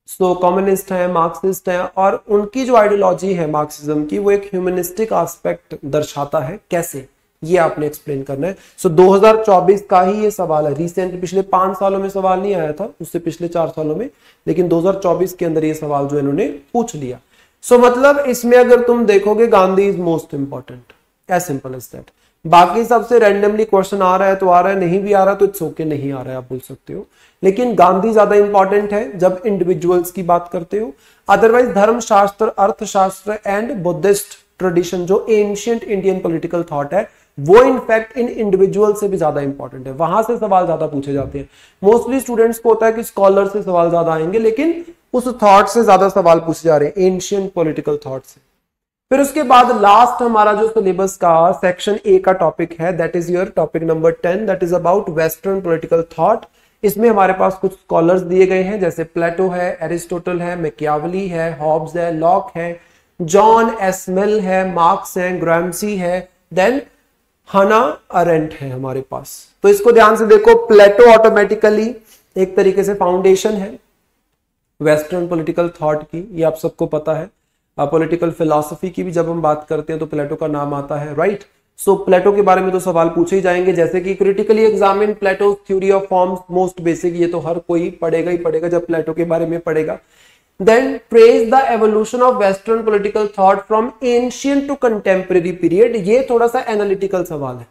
So communist है, मार्क्सिस्ट है, और उनकी जो आइडियोलॉजी है मार्क्सिज्म की वो एक ह्यूमनिस्टिक एस्पेक्ट दर्शाता है। कैसे, ये आपने एक्सप्लेन करना है। सो 2024 का ही ये सवाल है, रिसेंट पिछले 5 सालों में सवाल नहीं आया था, उससे पिछले 4 सालों में, लेकिन 2024 के अंदर ये सवाल जो इन्होंने पूछ लिया। सो मतलब इसमें अगर तुम देखोगे Gandhi is most important, as simple as that. बाकी सबसे रैंडमली क्वेश्चन आ रहा है तो आ रहा है, नहीं भी आ रहा तो इट्स ओके, नहीं आ रहा है आप बोल सकते हो, लेकिन गांधी ज्यादा इंपॉर्टेंट है जब इंडिविजुअल्स की बात करते हो। अदरवाइज धर्मशास्त्र, अर्थशास्त्र एंड बुद्धिस्ट ट्रेडिशन, जो एंशिएंट इंडियन पॉलिटिकल थॉट है, वो इनफैक्ट इन इंडिविजुअल से भी ज्यादा इंपॉर्टेंट है, वहां से सवाल ज्यादा पूछे जाते हैं। मोस्टली स्टूडेंट्स को होता है कि स्कॉलर से सवाल ज्यादा आएंगे, लेकिन उस थॉट से ज्यादा सवाल पूछे जा रहे हैं, एंशिएंट पॉलिटिकल थॉट से। फिर उसके बाद लास्ट हमारा जो सिलेबस का सेक्शन ए का टॉपिक है, that is your topic number 10, that is about western political thought. इसमें हमारे पास कुछ स्कॉलर्स दिए गए हैं, जैसे प्लेटो है, एरिस्टोटल है, मैकियावेली है, हॉब्स है, लॉक है, जॉन एस मिल है, मार्क्स है, ग्राम्सी है, देन हना अरेंट है हमारे पास। तो इसको ध्यान से देखो, प्लेटो ऑटोमेटिकली एक तरीके से फाउंडेशन है वेस्टर्न पॉलिटिकल थॉट की, ये आप सबको पता है। पॉलिटिकल फिलॉसफी की भी जब हम बात करते हैं तो प्लेटो का नाम आता है, राइट। सो प्लेटो के बारे में तो सवाल पूछे ही जाएंगे, जैसे कि critically examine Plato theory of forms, most basic, ये तो हर कोई पढ़ेगा ही पढ़ेगा जब प्लेटो के बारे में पढ़ेगा। Then trace the evolution of western political thought from ancient to contemporary period. ये थोड़ा सा एनालिटिकल सवाल है,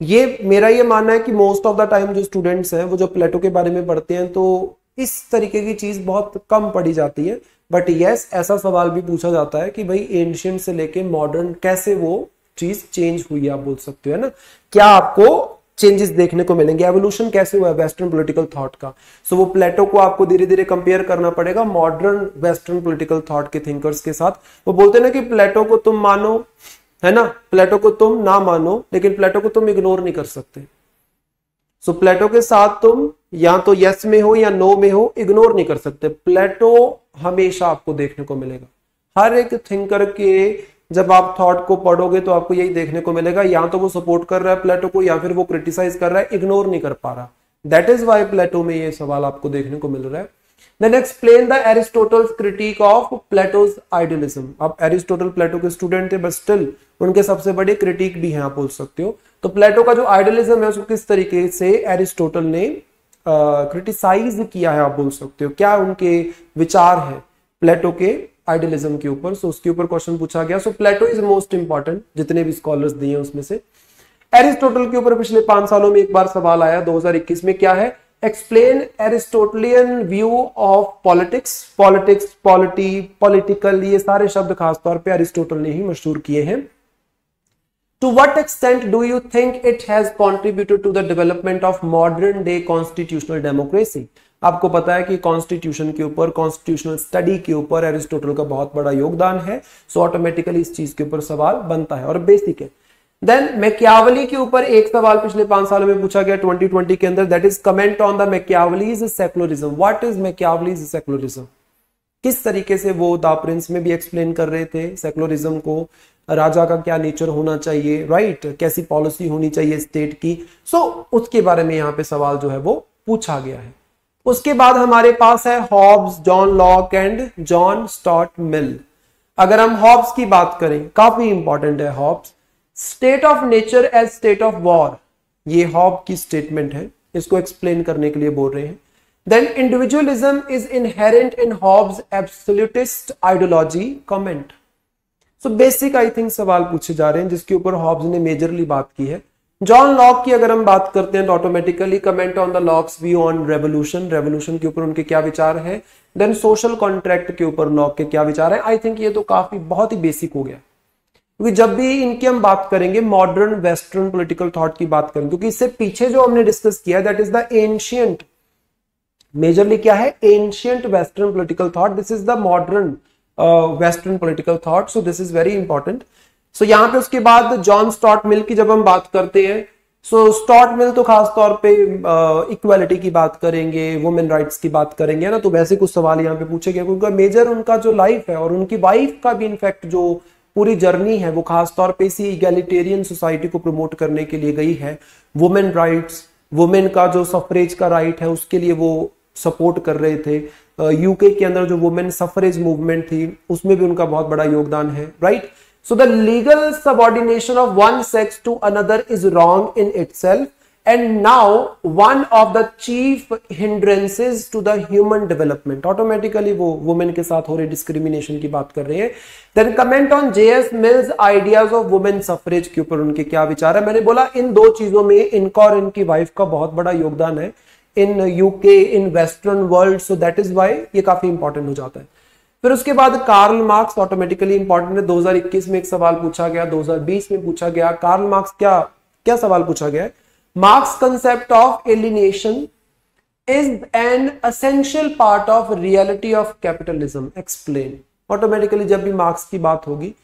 ये मेरा ये मानना है कि मोस्ट ऑफ द टाइम जो स्टूडेंट्स हैं वो जो प्लेटो के बारे में पढ़ते हैं तो इस तरीके की चीज बहुत कम पढ़ी जाती है। बट यस, ऐसा सवाल भी पूछा जाता है कि भाई एंशिएंट से लेके मॉडर्न कैसे वो चीज चेंज हुई, आप बोल सकते हो, है ना, क्या आपको चेंजेस देखने को मिलेंगे, एवोल्यूशन कैसे हुआ है वेस्टर्न पॉलिटिकल थॉट का। सो वो प्लेटो को आपको धीरे धीरे कंपेयर करना पड़ेगा मॉडर्न वेस्टर्न पॉलिटिकल थॉट के थिंकर्स के साथ। वो बोलते हैं ना कि प्लेटो को तुम मानो, है ना, प्लेटो को तुम ना मानो, लेकिन प्लेटो को तुम इग्नोर नहीं कर सकते। सो प्लेटो के साथ तुम या तो यस में हो या नो में हो, इग्नोर नहीं कर सकते। प्लेटो हमेशा आपको देखने को मिलेगा, हर एक थिंकर के जब आप थॉट को पढ़ोगे तो आपको यही देखने को मिलेगा, या तो वो सपोर्ट कर रहा है प्लेटो को या फिर वो क्रिटिसाइज कर रहा है, इग्नोर नहीं कर पा रहा। दैट इज वाई प्लेटो में ये सवाल आपको देखने को मिल रहा है। Then explain the Aristotle's critique of Plato's idealism. अब एरिस्टोटल प्लेटो के स्टूडेंट थे, बट स्टिल उनके सबसे बड़े क्रिटिक भी हैं, आप बोल सकते हो। तो प्लेटो का जो आइडियलिज्म है उसको किस तरीके से एरिस्टोटल ने क्रिटिसाइज किया है, आप बोल सकते हो, क्या उनके विचार है प्लेटो के आइडियलिज्म के ऊपर। सो उसके ऊपर क्वेश्चन पूछा गया। सो प्लेटो इज मोस्ट इंपॉर्टेंट, जितने भी स्कॉलर्स दिए उसमें से। एरिस्टोटल के ऊपर पिछले 5 सालों में एक बार सवाल आया, 2021 में, क्या है, explain Aristotelian view of politics. Politics, polity, political, ये सारे शब्द खासतौर पे एरिस्टोटल ने ही मशहूर किए हैं। To what extent do you think it has contributed to the development of modern day constitutional democracy? आपको पता है कि कॉन्स्टिट्यूशन के ऊपर, कॉन्स्टिट्यूशनल स्टडी के ऊपर एरिस्टोटल का बहुत बड़ा योगदान है। सो ऑटोमेटिकली इस चीज के ऊपर सवाल बनता है और बेसिक है। देन मैकियावेली के ऊपर एक सवाल पिछले 5 सालों में पूछा गया 2020 के अंदर, that is comment on the Machiavelli's secularism. What is Machiavelli's secularism? किस तरीके से वो द प्रिंस में भी एक्सप्लेन कर रहे थे सेक्युलरिज्म को, राजा का क्या नेचर होना चाहिए, राइट, कैसी पॉलिसी होनी चाहिए स्टेट की। सो उसके बारे में यहाँ पे सवाल जो है वो पूछा गया है। उसके बाद हमारे पास है Hobbes, John Locke and John Stuart Mill. अगर हम हॉब्स की बात करें, काफी इंपॉर्टेंट है Hobbes. State of nature as state of war, ये हॉब की स्टेटमेंट है, इसको एक्सप्लेन करने के लिए बोल रहे हैं। Then individualism is inherent in Hobbes absolutist ideology, comment. So basic I think सवाल पूछे जा रहे हैं जिसके ऊपर हॉब्स ने मेजरली बात की है। जॉन लॉक की अगर हम बात करते हैं तो automatically comment on the locks view on revolution, revolution के ऊपर उनके क्या विचार हैं। देन सोशल कॉन्ट्रैक्ट के ऊपर लॉक के क्या विचार हैं। आई थिंक ये तो काफी बहुत ही बेसिक हो गया, क्योंकि जब भी इनकी हम बात करेंगे मॉडर्न वेस्टर्न पॉलिटिकल थॉट की बात करेंगे, क्योंकि इससे पीछे जो हमने डिस्कस किया that is the ancient majorly क्या है, ancient western political thought, this is the modern western political thought, so this is very important. So यहाँ पे उसके बाद जॉन स्टुअर्ट मिल की जब हम बात करते हैं, सो स्टुअर्ट मिल तो खास तौर पे इक्वालिटी की बात करेंगे, वुमेन राइट्स की बात करेंगे ना, तो वैसे कुछ सवाल यहाँ पे पूछे गए, क्योंकि मेजर उनका जो लाइफ है और उनकी वाइफ का भी इनफैक्ट जो पूरी जर्नी है वो खास तौर पे इसी इगैलिटेरियन सोसाइटी को प्रमोट करने के लिए गई है। वुमेन राइट्स, वुमेन का जो सफरेज का राइट है उसके लिए वो सपोर्ट कर रहे थे। यूके के अंदर जो वुमेन सफरेज मूवमेंट थी उसमें भी उनका बहुत बड़ा योगदान है, right. So the legal subordination of one sex to another is wrong in itself, and now one of the chief hindrances to the human development. Automatically वो women के साथ हो रही discrimination की बात कर रहे हैं। Then comment on J.S. Mill's ideas of women suffrage के ऊपर उनके क्या विचार है। मैंने बोला इन दो चीजों में इनका और इनकी वाइफ का बहुत बड़ा योगदान है in UK, in western world, so that is why ये काफी इंपॉर्टेंट हो जाता है। फिर उसके बाद कार्ल मार्क्स ऑटोमेटिकली इंपॉर्टेंट है। 2021 में एक सवाल पूछा गया, 2020 में पूछा गया। कार्ल मार्क्स क्या सवाल पूछा गया है, marks concept of alienation is an essential part of reality of capitalism, explain. Automatically जब भी मार्क्स की बात होगी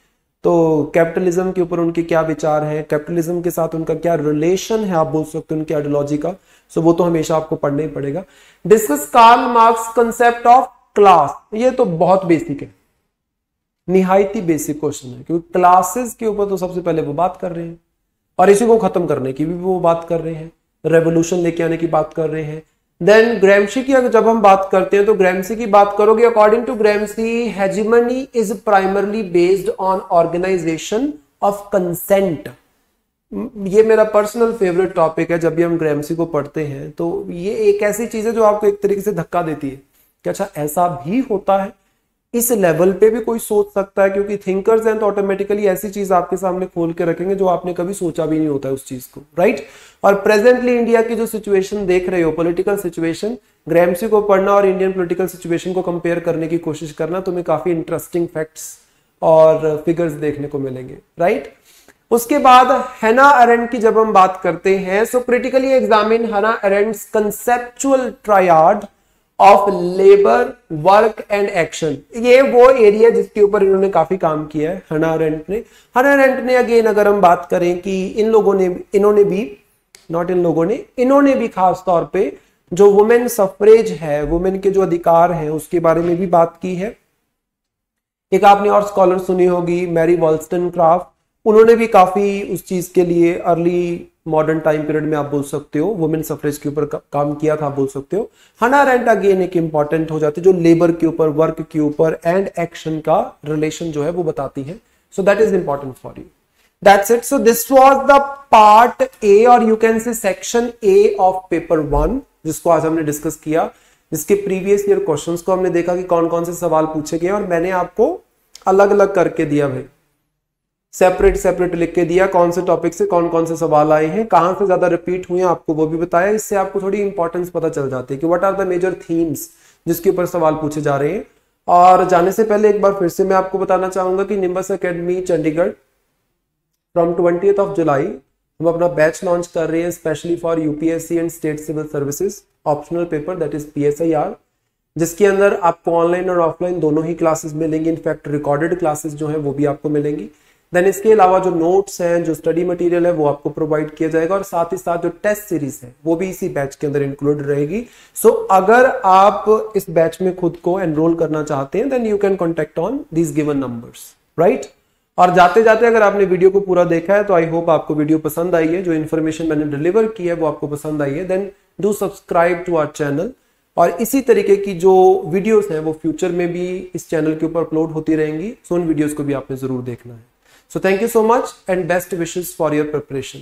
तो कैपिटलिज्म के ऊपर उनके क्या विचार हैं, कैपिटलिज्म के साथ उनका क्या रिलेशन है, आप बोल सकते हो उनकी आइडियोलॉजी का, सो वो तो हमेशा आपको पढ़ना ही पड़ेगा। Discuss Karl Marx concept of class, ये तो बहुत बेसिक है, निहायती बेसिक क्वेश्चन है, क्योंकि क्लासेस के ऊपर तो सबसे पहले वो बात कर रहे हैं और इसी को खत्म करने की भी वो बात कर रहे हैं, रेवोल्यूशन लेके आने की बात कर रहे हैं। देन ग्रैमशी की अगर जब हम बात करते हैं तो ग्रैमशी की बात करोगे, according to Gramsci hegemony is primarily based on organisation of consent. ये मेरा पर्सनल फेवरेट टॉपिक है। जब भी हम ग्रैमशी को पढ़ते हैं तो ये एक ऐसी चीज है जो आपको एक तरीके से धक्का देती है कि अच्छा ऐसा भी होता है, इस लेवल पे भी कोई सोच सकता है, क्योंकि थिंकर्स हैं तो ऑटोमेटिकली ऐसी चीज आपके सामने खोल के रखेंगे जो आपने कभी सोचा भी नहीं होता है उस चीज को, राइट। और प्रेजेंटली इंडिया की जो सिचुएशन देख रहे हो, पॉलिटिकल सिचुएशन, ग्रैमशी को पढ़ना और इंडियन पॉलिटिकल सिचुएशन को कंपेयर करने की कोशिश करना, तुम्हें काफी इंटरेस्टिंग फैक्ट्स और फिगर्स देखने को मिलेंगे, राइट। उसके बाद हैना अरेंट की जब हम बात करते हैं, सो critically examine Hannah Arendt's conceptual triad of labour, work and action. ये वो एरिया जिसके ऊपर इन्होंने काफी काम किया है हैना अरेंट ने। हैना अरेंट ने अगेन अगर हम बात करें कि इन्होंने भी खास तौर पे जो वुमेन सफरेज है, वुमेन के जो अधिकार हैं उसके बारे में भी बात की है। एक आपने और स्कॉलर सुनी होगी मैरी वॉल्स्टनक्राफ्ट, उन्होंने भी काफी उस चीज के लिए अर्ली मॉडर्न टाइम पीरियड में आप बोल सकते हो वुमेन सफरेज के ऊपर काम किया था, आप बोल सकते हो। हैना अरेंट अगेन एक इंपॉर्टेंट हो जाती है, जो लेबर के ऊपर, वर्क के ऊपर एंड एक्शन का रिलेशन जो है वो बताती है। So that is important for you, that's it. So this was the part A, और you can say section A of paper 1, जिसको आज हमने डिस्कस किया, जिसके प्रीवियस ईयर क्वेश्चंस को हमने देखा कि कौन कौन से सवाल पूछे गए, और मैंने आपको अलग अलग करके दिया भाई, सेपरेट लिख के दिया, कौन से टॉपिक से कौन कौन से सवाल आए हैं, कहां से ज्यादा रिपीट हुए हैं आपको वो भी बताया। इससे आपको थोड़ी इंपॉर्टेंस पता चल जाती है कि what are the major themes जिसके ऊपर सवाल पूछे जा रहे हैं। और जाने से पहले एक बार फिर से मैं आपको बताना चाहूंगा कि Nimbus academy Chandigarh from 20th of July हम अपना बैच लॉन्च कर रहे हैं specially for UPSC and state civil services optional paper, that is PSIR, जिसके अंदर आपको ऑनलाइन और ऑफलाइन दोनों ही क्लासेस मिलेंगी। इनफैक्ट रिकॉर्डेड क्लासेस जो है वो भी आपको मिलेंगी। देन इसके अलावा जो नोट्स हैं, जो स्टडी मटेरियल है वो आपको प्रोवाइड किया जाएगा, और साथ ही साथ जो टेस्ट सीरीज है वो भी इसी बैच के अंदर इंक्लूड रहेगी। सो अगर आप इस बैच में खुद को एनरोल करना चाहते हैं then you can contact on these given numbers, right. और जाते जाते अगर आपने वीडियो को पूरा देखा है तो आई होप आपको वीडियो पसंद आई है, जो इन्फॉर्मेशन मैंने डिलीवर की है वो आपको पसंद आई है, then do subscribe to our channel. और इसी तरीके की जो वीडियोस हैं वो फ्यूचर में भी इस चैनल के ऊपर अपलोड होती रहेंगी, सो उन वीडियोस को भी आपने जरूर देखना है। So thank you so much and best wishes for your preparation.